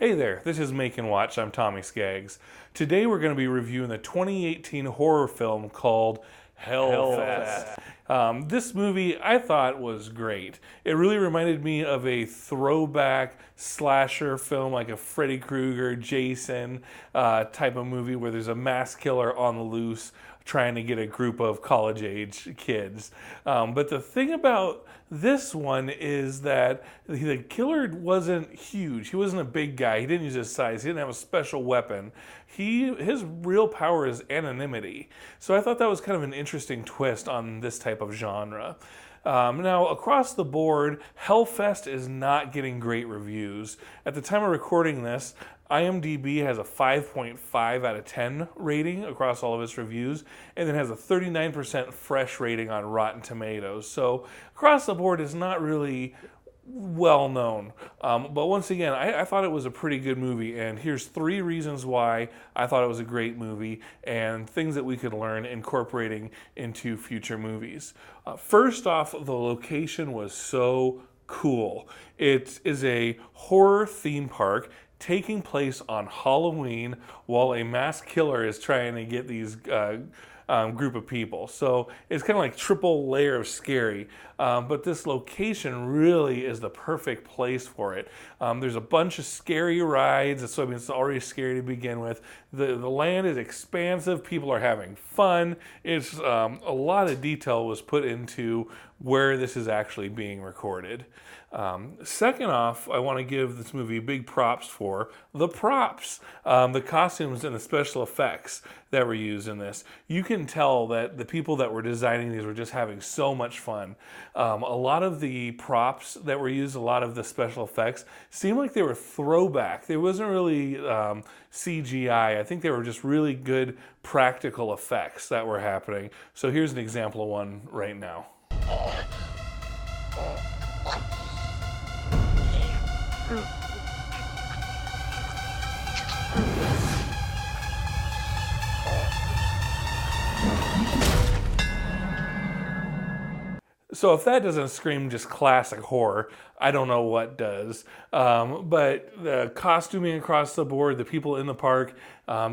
Hey there, this is Make and Watch. I'm Tommy Skaggs. Today we're going to be reviewing the 2018 horror film called Hellfest. This movie I thought was great. It really reminded me of a throwback slasher film, like a Freddy Krueger, Jason type of movie where there's a mass killer on the loose trying to get a group of college-age kids. But the thing about this one is that the killer wasn't huge. He wasn't a big guy. He didn't use his size. He didn't have a special weapon. His real power is anonymity. So I thought that was kind of an interesting twist on this type of genre. Now, across the board, Hellfest is not getting great reviews. At the time of recording this, IMDb has a 5.5 out of 10 rating across all of its reviews, and then has a 39% fresh rating on Rotten Tomatoes. So across the board, it's not really well known. But once again, I thought it was a pretty good movie, and here's 3 reasons why I thought it was a great movie and things that we could learn incorporating into future movies. First off, the location was so cool. It is a horror theme park taking place on Halloween while a mass killer is trying to get these group of people. So it's kind of like triple layer of scary. But this location really is the perfect place for it. There's a bunch of scary rides, so I mean, it's already scary to begin with. The land is expansive. People are having fun. It's a lot of detail was put into where this is actually being recorded. Second off, I want to give this movie big props for the props, the costumes and the special effects that were used in this. You can tell that the people that were designing these were just having so much fun. A lot of the props that were used, a lot of the special effects, seemed like they were throwback. There wasn't really CGI. I think they were just really good practical effects that were happening. So here's an example of one right now. So if that doesn't scream just classic horror, I don't know what does. But the costuming across the board, the people in the park,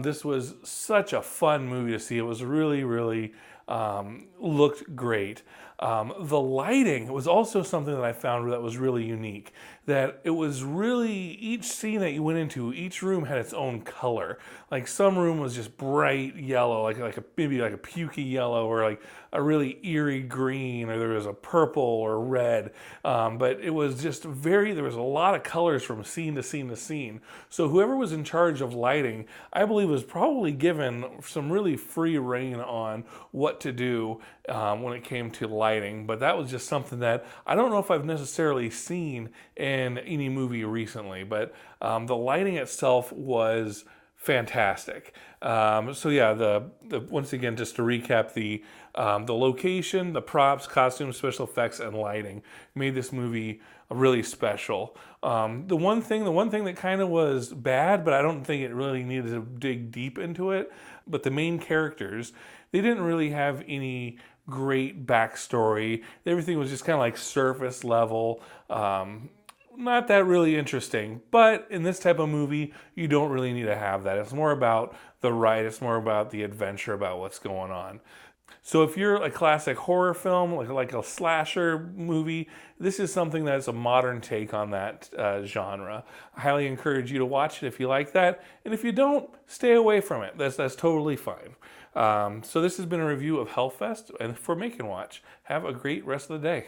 this was such a fun movie to see. It was really, really looked great. The lighting was also something that I found that was really unique. That it was really, each scene that you went into, each room had its own color. Like some room was just bright yellow, maybe like a pukey yellow, or like a really eerie green, or there was a purple or red. But it was just there was a lot of colors from scene to scene to scene. So whoever was in charge of lighting, I believe, was probably given some really free rein on what to do when it came to lighting. But that was just something that I don't know if I've necessarily seen in any movie recently. But the lighting itself was fantastic. So yeah, once again, just to recap, the location, the props, costumes, special effects, and lighting made this movie really special. The one thing that kind of was bad, but I don't think it really needed to dig deep into it, but the main characters, they didn't really have any great backstory. Everything was just kind of like surface level. Not that really interesting, but in this type of movie, you don't really need to have that. It's more about the ride, it's more about the adventure, about what's going on. So if you're a classic horror film, like a slasher movie, this is something that's a modern take on that genre. I highly encourage you to watch it if you like that, and if you don't, stay away from it. That's totally fine. So this has been a review of Hellfest, and for Make and Watch, have a great rest of the day.